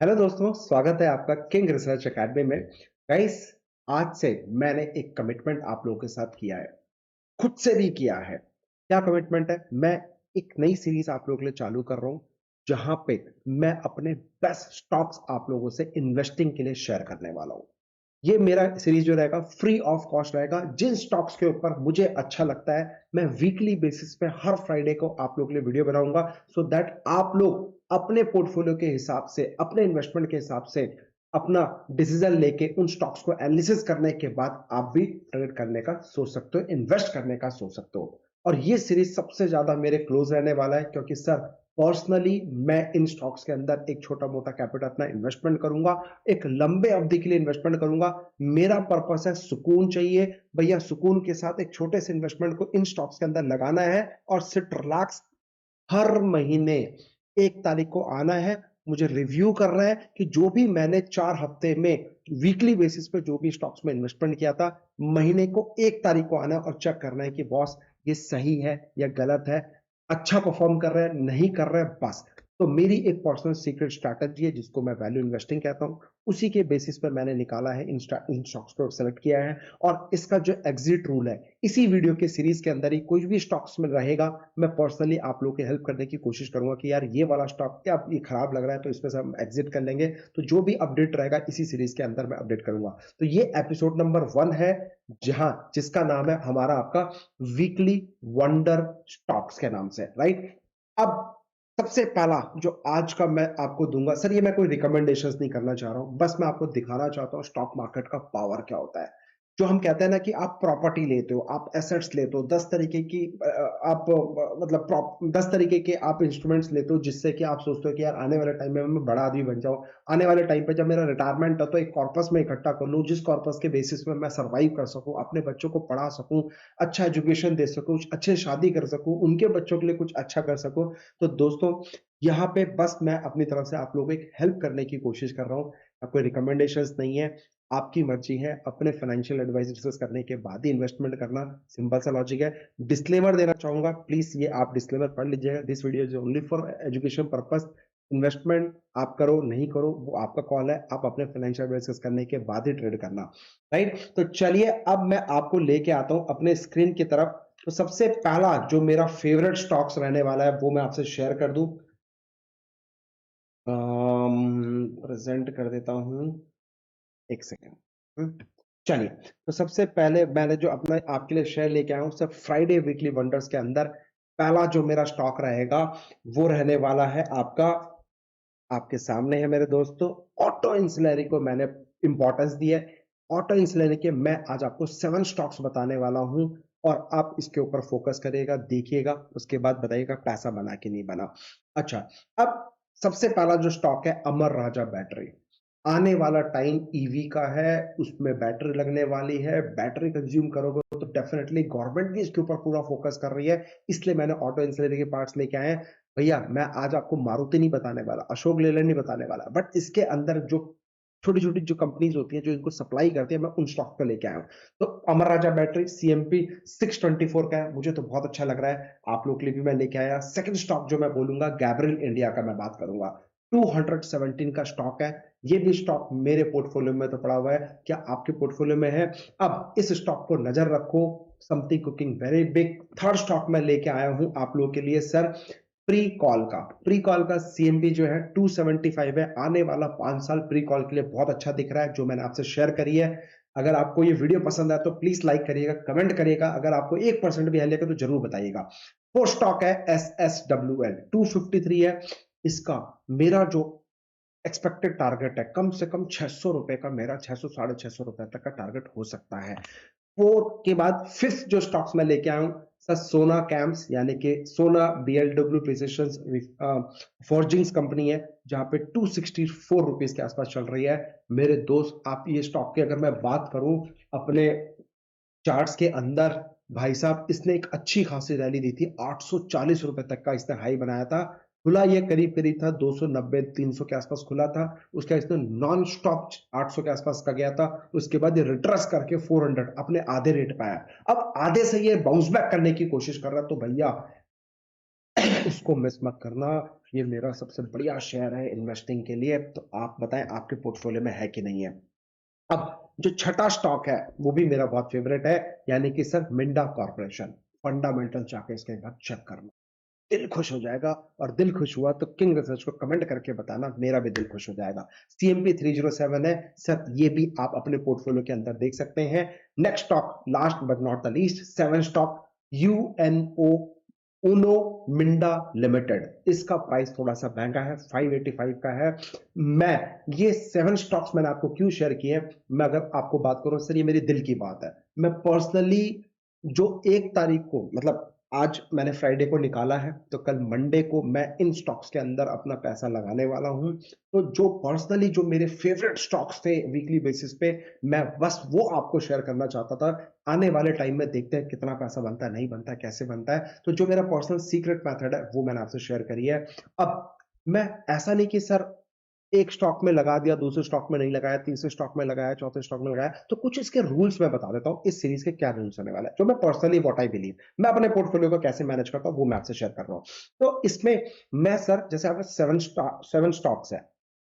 Hello दोस्तों, स्वागत है आपका किंग रिसर्च एकेडमी में। गाइस, आज से मैंने एक कमिटमेंट आप लोगों के साथ किया है, खुद से भी किया है। क्या कमिटमेंट है? मैं एक नई सीरीज आप लोगों के लिए चालू कर रहा हूं, जहां पे मैं अपने बेस्ट स्टॉक्स आप लोगों से इन्वेस्टिंग के लिए शेयर करने वाला हूं। ये मेरा सीरीज जो रहेगा फ्री ऑफ कॉस्ट रहेगा। जिन स्टॉक्स के ऊपर मुझे अच्छा लगता है, मैं वीकली बेसिस पे हर फ्राइडे को आप लोगों के लिए वीडियो बनाऊंगा, सो दैट आप लोग अपने पोर्टफोलियो के हिसाब से, अपने इन्वेस्टमेंट के हिसाब से अपना डिसीजन लेके उन स्टॉक्स को एनालिसिस करने के बाद आप भी ट्रेड करने का सोच सकते हो, इन्वेस्ट करने का सोच सकते हो। और ये सीरीज सबसे ज्यादा मेरे क्लोज रहने वाला है, क्योंकि सर पर्सनली मैं इन स्टॉक्स के अंदर एक छोटा मोटा कैपिटल अपना इन्वेस्टमेंट करूंगा, एक लंबे अवधि के लिए इन्वेस्टमेंट करूंगा। मेरा पर्पस है सुकून चाहिए भैया, सुकून के साथ एक छोटे से इन्वेस्टमेंट को इन स्टॉक्स के अंदर लगाना है और सिर्फ रिलैक्स हर महीने 1 तारीख को आना है। मुझे रिव्यू करना है कि जो भी मैंने 4 हफ्ते में वीकली बेसिस पे जो भी स्टॉक्स में इन्वेस्टमेंट किया था, महीने को 1 तारीख को आना है और चेक करना है कि बॉस ये सही है या गलत है, अच्छा परफॉर्म कर रहा है नहीं कर रहा है, बस। तो मेरी एक पर्सनल सीक्रेट स्ट्रैटेजी है जिसको मैं वैल्यू इन्वेस्टिंग कहता हूं। उसी के बेसिस पर मैंने निकाला है, इन स्टॉक्स को सेलेक्ट किया है। और इसका जो एग्जिट रूल है, इसी वीडियो के सीरीज के अंदर ही कोई भी स्टॉक्स में रहेगा, मैं पर्सनली आप लोगों की हेल्प करने की कोशिश करूंगा कि यार ये वाला स्टॉक क्या ये खराब लग रहा है, तो इसमें से हम एग्जिट कर लेंगे। तो जो भी अपडेट रहेगा इसी सीरीज के अंदर मैं अपडेट करूंगा। तो ये एपिसोड नंबर 1 है, जहां जिसका नाम है हमारा आपका वीकली वंडर स्टॉक्स के नाम से, राइट। अब सबसे पहला जो आज का मैं आपको दूंगा, सर ये मैं कोई रिकमेंडेशंस नहीं करना चाह रहा हूं, बस मैं आपको दिखाना चाहता हूं स्टॉक मार्केट का पावर क्या होता है। जो हम कहते हैं ना कि आप प्रॉपर्टी लेते हो, आप एसेट्स लेते हो, 10 तरीके की आप मतलब 10 तरीके के आप इंस्ट्रूमेंट्स लेते हो, जिससे कि आप सोचते हो कि यार आने वाले टाइम में मैं बड़ा आदमी बन जाऊं, आने वाले टाइम पे जब मेरा रिटायरमेंट है तो एक कॉर्पस में इकट्ठा कर लूं, जिस कॉर्पस के बेसिस में मैं सर्वाइव कर सकूं, अपने बच्चों को पढ़ा सकूं, अच्छा एजुकेशन दे सकूं, अच्छे शादी कर सकूं, उनके बच्चों के लिए कुछ अच्छा कर सकूं। तो दोस्तों, यहाँ पे बस मैं अपनी तरफ से आप लोगों को एक हेल्प करने की कोशिश कर रहा हूँ, कोई रिकमेंडेशंस नहीं है। आपकी मर्जी है, अपने फाइनेंशियल एडवाइस डिस्कस करने के बाद ही इन्वेस्टमेंट करना, सिंपल सा लॉजिक है। डिस्क्लेमर देना चाहूंगा, प्लीज ये आप डिस्क्लेमर पढ़ लीजिएगा। This video is only for education purpose. Investment आप करो नहीं करो वो आपका कॉल है, आप अपने फाइनेंशियल एडवाइस डिस्कस करने के बाद ही ट्रेड करना, राइट। तो चलिए अब मैं आपको लेके आता हूं अपने स्क्रीन की तरफ। तो सबसे पहला जो मेरा फेवरेट स्टॉक्स रहने वाला है वो मैं आपसे शेयर कर दूं, प्रेजेंट कर देता हूं, एक सेकेंड। चलिए, तो सबसे पहले मैंने जो अपना आपके लिए शेयर लेके आया हूं, सब फ्राइडे वीकली वंडर्स के अंदर पहला जो मेरा स्टॉक रहेगा वो रहने वाला है आपका, आपके सामने है मेरे दोस्तों, ऑटो इंसुलरी को मैंने इंपॉर्टेंस दिया है। ऑटो इंसुलरी के मैं आज आपको 7 स्टॉक्स बताने वाला हूं, और आप इसके ऊपर फोकस करिएगा, देखिएगा, उसके बाद बताइएगा पैसा बना कि नहीं बना। अच्छा, अब सबसे पहला जो स्टॉक है अमर राजा बैटरी। आने वाला टाइम ईवी का है, उसमें बैटरी लगने वाली है, बैटरी कंज्यूम करोगे तो डेफिनेटली गवर्नमेंट भी इसके ऊपर पूरा फोकस कर रही है, इसलिए मैंने ऑटो इंसुलरी के पार्ट्स लेके आए हैं। भैया मैं आज आपको मारुति नहीं बताने वाला, अशोक लेलैंड नहीं बताने वाला, बट इसके अंदर जो छोटी छोटी जो कंपनीज होती है जो इनको सप्लाई करती है, मैं उन स्टॉक पे लेके आया हूँ। तो अमर राजा बैटरी सीएमपी 624 का है, मुझे तो बहुत अच्छा लग रहा है, आप लोग के लिए भी मैं लेके आया। सेकंड स्टॉक जो मैं बोलूंगा गैब्रियल इंडिया का मैं बात करूंगा, 217 का स्टॉक है। ये भी स्टॉक मेरे पोर्टफोलियो में तो पड़ा हुआ है, क्या आपके पोर्टफोलियो में है? अब इस स्टॉक को नजर रखो, something cooking very big. Third stock मैं लेके आया हूं आप लोगों के लिए सर, प्री कॉल का सीएमबी जो है 275 है, आने वाला 5 साल प्री कॉल के लिए बहुत अच्छा दिख रहा है, जो मैंने आपसे शेयर करी है। अगर आपको ये वीडियो पसंद आए तो प्लीज लाइक करिएगा, कमेंट करिएगा, अगर आपको 1% भी हेल्प है तो जरूर बताइएगा। वो स्टॉक है SSWL 253 है, इसका मेरा जो एक्सपेक्टेड टारगेट है कम से कम 600 रुपए का, मेरा 600 साढ़े 600 रुपए तक का टारगेट हो सकता है। 4 के बाद फिफ्थ जो स्टॉक्स मैं लेके आया हूं सर, सोना कैम्स, यानी कि सोना BLW प्रिसिशन फॉर्जिंग्स कंपनी है, जहां पे 264 रुपीज के आसपास चल रही है। मेरे दोस्त आप ये स्टॉक की अगर मैं बात करूं अपने चार्ट्स के अंदर, भाई साहब इसने एक अच्छी खासी रैली दी थी, 840 रुपए तक का इसने हाई बनाया था। खुला ये करीब करीब था 290 300 के आसपास खुला था, उसका इसने नॉन स्टॉप 800 के आसपास का गया था, उसके बाद ये रिट्रेस करके 400 अपने आधे रेट पे आया। अब आधे से ये बाउंस बैक करने की कोशिश कर रहा है, तो भैया उसको मिस मत करना। ये मेरा सबसे बढ़िया शेयर है इन्वेस्टिंग के लिए। तो आप बताएं आपके पोर्टफोलियो में है कि नहीं है। अब जो छठा स्टॉक है वो भी मेरा बहुत फेवरेट है, यानी कि सर मिंडा कॉर्पोरेशन। फंडामेंटल जाके इसके बाद चेक करना, दिल खुश हो जाएगा। और दिल खुश हुआ तो किंग रिसर्च को कमेंट करके बताना, मेरा भी दिल खुश हो जाएगा। सीएमपी 307 है सर, ये भी आप अपने पोर्टफोलियो के अंदर देख सकते हैं। Next stock, last but not the least, seven stock, UNO Uno Minda limited. इसका प्राइस थोड़ा सा महंगा है, 585 का है। मैं ये सेवन स्टॉक्स मैंने आपको क्यों शेयर किए, मैं अगर आपको बात करूं सर, ये मेरी दिल की बात है। मैं पर्सनली जो 1 तारीख को, मतलब आज मैंने फ्राइडे को निकाला है, तो कल मंडे को मैं इन स्टॉक्स के अंदर अपना पैसा लगाने वाला हूं। तो जो पर्सनली जो मेरे फेवरेट स्टॉक्स थे वीकली बेसिस पे, मैं बस वो आपको शेयर करना चाहता था। आने वाले टाइम में देखते हैं कितना पैसा बनता है, नहीं बनता है, कैसे बनता है। तो जो मेरा पर्सनल सीक्रेट मेथड है वो मैंने आपसे शेयर करी है। अब मैं ऐसा नहीं कि सर एक स्टॉक में लगा दिया, दूसरे स्टॉक में नहीं लगाया, तीसरे स्टॉक में लगाया, चौथे स्टॉक में लगाया, तो कुछ इसके रूल्स मैं बता देता हूं, इस सीरीज के क्या रूल्स होने वाले हैं, जो मैं पर्सनली व्हाट आई बिलीव, मैं अपने पोर्टफोलियो को कैसे मैनेज करता हूं वो मैं आपसे शेयर कर रहा हूं। तो इसमें मैं सर, जैसे आपके सेवन स्टॉक्स है,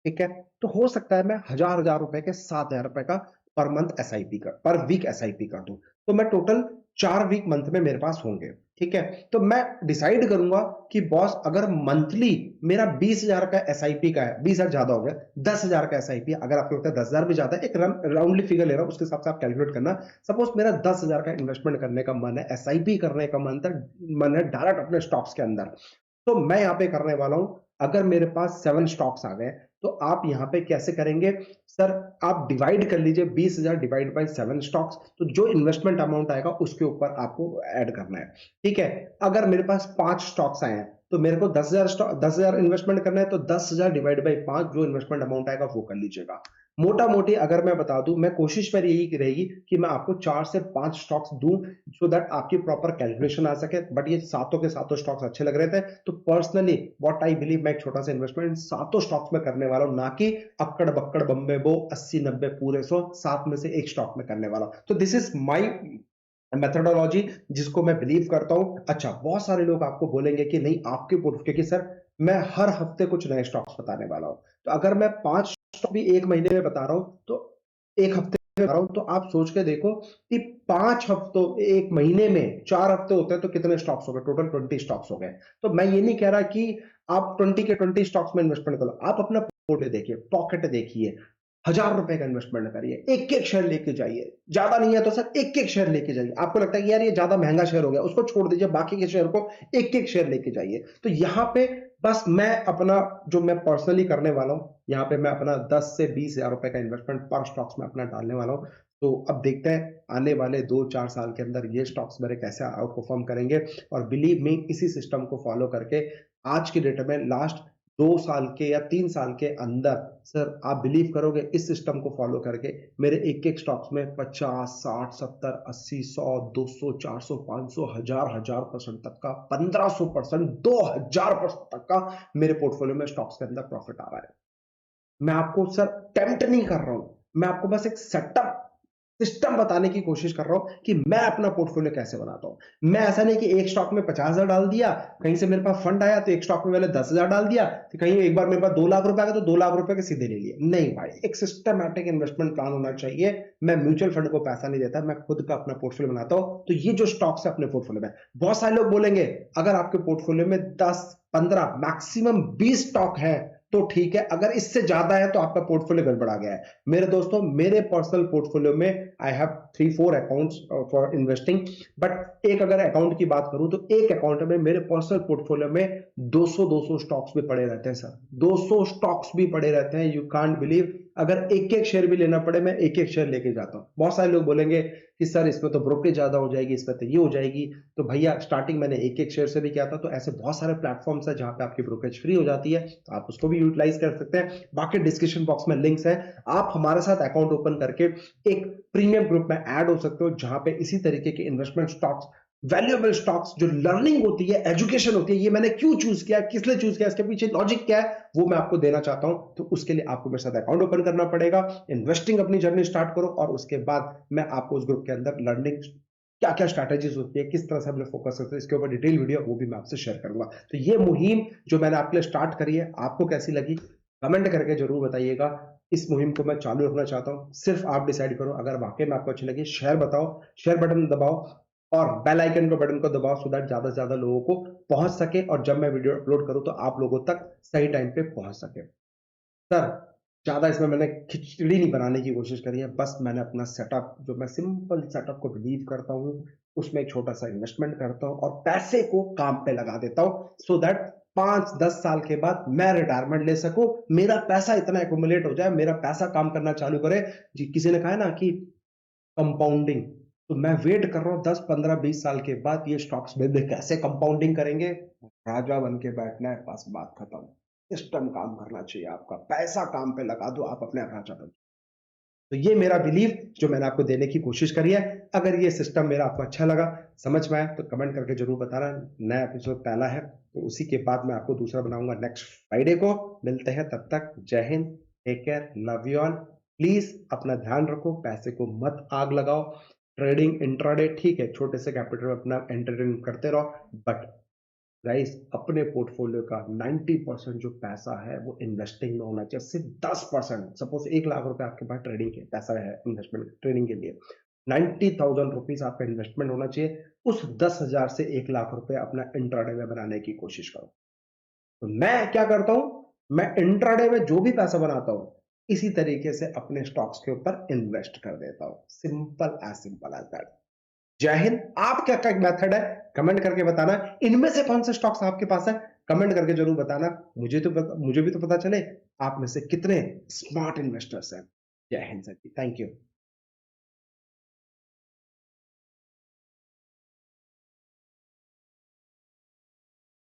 ठीक है, तो हो सकता है मैं हजार हजार रुपए के 7,000 रुपए का पर मंथ एसआईपी कर, पर वीक एसआईपी कर दूं। तो मैं टोटल 4 वीक मंथ में मेरे पास होंगे, ठीक है। तो मैं डिसाइड करूंगा कि बॉस अगर मंथली मेरा 20,000 का एसआईपी का है, 20,000 ज्यादा हो गया, 10,000 का एसआईपी, अगर आपको लगता है 10,000 भी ज्यादा है, एक राउंडली फिगर ले रहा हूं, उसके हिसाब से आप कैलकुलेट करना। सपोज मेरा 10,000 का इन्वेस्टमेंट करने का मन है, एसआईपी करने का मन है डायरेक्ट अपने स्टॉक्स के अंदर, तो मैं यहां पे करने वाला हूं। अगर मेरे पास 7 स्टॉक्स आ गए, तो आप यहां पे कैसे करेंगे सर, आप डिवाइड कर लीजिए 20,000 डिवाइड बाय 7 स्टॉक्स, तो जो इन्वेस्टमेंट अमाउंट आएगा उसके ऊपर आपको ऐड करना है, ठीक है। अगर मेरे पास 5 स्टॉक्स आए हैं, तो मेरे को 10,000 इन्वेस्टमेंट करना है, तो 10,000 डिवाइड बाई 5 जो इन्वेस्टमेंट अमाउंट आएगा वो कर लीजिएगा। मोटा मोटी अगर मैं बता दूं, मैं कोशिश मेरी यही रहेगी कि मैं आपको 4 से 5 स्टॉक्स दूं, सो दैट आपकी प्रॉपर कैलकुलेशन आ सके। बट ये सातों के सातों स्टॉक्स अच्छे लग रहे थे, तो पर्सनली व्हाट आई बिलीव, मैं एक छोटा सा इन्वेस्टमेंट सातों स्टॉक्स में करने वाला हूं, ना कि अक्कड़ बक्कड़ बम्बे बो 80-90 पूरे 100 सात में से एक स्टॉक में करने वाला हूं। तो दिस इज माई मेथोडोलॉजी, जिसको मैं बिलीव करता हूं। अच्छा, बहुत सारे लोग आपको बोलेंगे कि नहीं आपके पोर्टफोलियो, क्योंकि सर मैं हर हफ्ते कुछ नए स्टॉक्स बताने वाला हूं, तो अगर मैं 5 स्टॉक भी एक महीने में बता रहा हूं, तो एक हफ्ते में बता रहा हूं, तो आप सोच के देखो कि 5 हफ्तों, एक महीने में 4 हफ्ते होते हैं, तो कितने स्टॉक्स हो गए, टोटल 20 स्टॉक्स हो गए। तो मैं ये नहीं कह रहा कि आप 20 के 20 स्टॉक्स में इन्वेस्टमेंट करो, आप अपना पोर्टफोलियो देखिए, पॉकेट देखिए, 1,000 रुपए का इन्वेस्टमेंट करिए, एक एक शेयर लेके जाइए, ज्यादा नहीं है तो सर एक एक शेयर लेके जाइए। आपको लगता है कि यार ये ज्यादा महंगा शेयर हो गया, उसको छोड़ दीजिए, बाकी के शेयर को एक एक शेयर लेके जाइए। तो यहाँ पे बस मैं अपना, जो मैं पर्सनली करने वाला हूँ, यहाँ पे मैं अपना 10 से 20 हजार रुपए का इन्वेस्टमेंट पर स्टॉक्स में अपना डालने वाला हूँ। तो अब देखते हैं आने वाले 2-4 साल के अंदर ये स्टॉक्स मेरे कैसे आउट परफॉर्म करेंगे। और बिलीव मी, इसी सिस्टम को फॉलो करके आज की डेट में लास्ट 2 साल के या 3 साल के अंदर, सर आप बिलीव करोगे, इस सिस्टम को फॉलो करके मेरे एक एक स्टॉक्स में 50, 60, 70, 80, 100, 200, 400, 500, 1,000% तक का, 1,500%, 2,000% तक का मेरे पोर्टफोलियो में स्टॉक्स के अंदर प्रॉफिट आ रहा है। मैं आपको सर टेम्प्ट नहीं कर रहा हूं, मैं आपको बस एक सेटअप सिस्टम बताने की कोशिश कर रहा हूं कि मैं अपना पोर्टफोलियो कैसे बनाता हूं। मैं ऐसा नहीं कि एक स्टॉक में 50,000 डाल दिया, कहीं से मेरे पास फंड आया तो एक स्टॉक में मैंने 10,000 डाल दिया, तो कहीं एक बार मेरे पास 2 लाख रुपए आ गए तो 2 लाख रुपए के सीधे ले लिए। नहीं भाई, एक सिस्टमैटिक इन्वेस्टमेंट प्लान होना चाहिए। मैं म्यूचुअल फंड को पैसा नहीं देता, मैं खुद का अपना पोर्टफोलियो बनाता हूं। तो ये जो स्टॉक्स है अपने पोर्टफोलियो में, बहुत सारे लोग बोलेंगे अगर आपके पोर्टफोलियो में 10, 15, मैक्सिमम 20 स्टॉक है तो ठीक है, अगर इससे ज्यादा है तो आपका पोर्टफोलियो गड़बड़ा गया है। मेरे दोस्तों, मेरे पर्सनल पोर्टफोलियो में I have 3-4 accounts for investing, but एक अगर अकाउंट की बात करूं, तो एक अकाउंट में मेरे पर्सनल पोर्टफोलियो में 200-200 स्टॉक्स भी पड़े रहते हैं सर, 200 स्टॉक्स भी पड़े रहते हैं। यू कांट बिलीव, अगर एक एक शेयर भी लेना पड़े, मैं एक एक शेयर लेके जाता हूं। बहुत सारे लोग बोलेंगे कि सर इसमें तो ब्रोकरेज ज्यादा हो जाएगी, इसमें तो ये हो जाएगी। तो भैया, स्टार्टिंग मैंने एक एक शेयर से भी किया था, तो ऐसे बहुत सारे प्लेटफॉर्म्स है जहां पे आपकी ब्रोकरेज फ्री हो जाती है, तो आप उसको भी यूटिलाइज कर सकते हैं। बाकी डिस्क्रिप्शन बॉक्स में लिंक्स है, आप हमारे साथ अकाउंट ओपन करके एक प्रीमियम ग्रुप में ऐड हो सकते हो, जहां पे इसी तरीके के इन्वेस्टमेंट स्टॉक्स, वैल्यूएबल स्टॉक्स, जो लर्निंग होती है, एजुकेशन होती है, ये मैंने क्यों चूज किया, किस लिए चूज किया, इसके पीछे लॉजिक क्या है, वो मैं आपको देना चाहता हूं। तो उसके लिए आपको मेरे साथ अकाउंट ओपन करना पड़ेगा, इन्वेस्टिंग अपनी जर्नी स्टार्ट करो, और उसके बाद मैं आपको उस ग्रुप के अंदर लर्निंग क्या क्या स्ट्रैटेजीज होती है, किस तरह से हमने फोकस करते हैं, इसके ऊपर डिटेल वीडियो वो भी मैं आपसे शेयर करूंगा। तो ये मुहिम जो मैंने आपके लिए स्टार्ट करी है, आपको कैसी लगी कमेंट करके जरूर बताइएगा। इस मुहिम को मैं चालू रखना चाहता हूँ, सिर्फ आप डिसाइड करो। अगर वाकई में आपको अच्छी लगी शेयर बताओ, शेयर बटन दबाओ और बेल आइकन को बटन को दबाओ, सो दैट ज्यादा से ज्यादा लोगों को पहुंच सके और जब मैं वीडियो अपलोड करूं तो आप लोगों तक सही टाइम पे पहुंच सके। सर, ज़्यादा इसमें मैंने खिचड़ी नहीं बनाने की कोशिश करी है, बस मैंने अपना सेटअप, जो मैं सिंपल सेटअप को बिलीव करता हूँ, उसमें एक छोटा सा इन्वेस्टमेंट करता हूँ और पैसे को काम पे लगा देता हूँ, सो दैट 5-10 साल के बाद मैं रिटायरमेंट ले सकूं, मेरा पैसा इतना एक्यूमुलेट हो जाए, मेरा पैसा काम करना चालू करे। जी, किसी ने कहा है ना कि कंपाउंडिंग, तो मैं वेट कर रहा हूँ 10-15-20 साल के बाद ये स्टॉक्स में भी कैसे कंपाउंडिंग करेंगे। राजा बन के बैठना है, बस बात खत्म। सिस्टम काम करना चाहिए, आपका पैसा काम पे लगा दो, आप अपने आप राजा बन। तो ये मेरा बिलीव जो मैंने आपको देने की कोशिश करी है। अगर ये सिस्टम मेरा आपको अच्छा लगा, समझ में आए तो कमेंट करके जरूर बताना। नया एपिसोड पहला है तो उसी के बाद मैं आपको दूसरा बनाऊंगा नेक्स्ट फ्राइडे को। मिलते हैं, तब तक Jai Hind, take care, love you all. Please अपना ध्यान रखो, पैसे को मत आग लगाओ। ट्रेडिंग इंट्राडे ठीक है, छोटे से कैपिटल में अपना एंटरटेन करते रहो, बट गाइस अपने पोर्टफोलियो का 90% जो पैसा है वो इन्वेस्टिंग में होना चाहिए। सिर्फ 10%, सपोज 1 लाख रुपए आपके पास ट्रेडिंग के पैसा है इन्वेस्टमेंट ट्रेडिंग के लिए, 90,000 रुपीज आपका इन्वेस्टमेंट होना चाहिए। उस 10,000 से 1 लाख रुपए अपना इंट्राडे में बनाने की कोशिश करो। तो मैं क्या करता हूं, मैं इंट्राडे में जो भी पैसा बनाता हूं इसी तरीके से अपने स्टॉक्स के ऊपर इन्वेस्ट कर देता हूं। Simple as that. Jai Hind. आप क्या क्या मेथड है कमेंट करके बताना, इनमें से कौन से स्टॉक्स आपके पास है कमेंट करके जरूर बताना। मुझे भी तो पता चले आप में से कितने स्मार्ट इन्वेस्टर्स हैं। Jai Hind sir ji, thank you.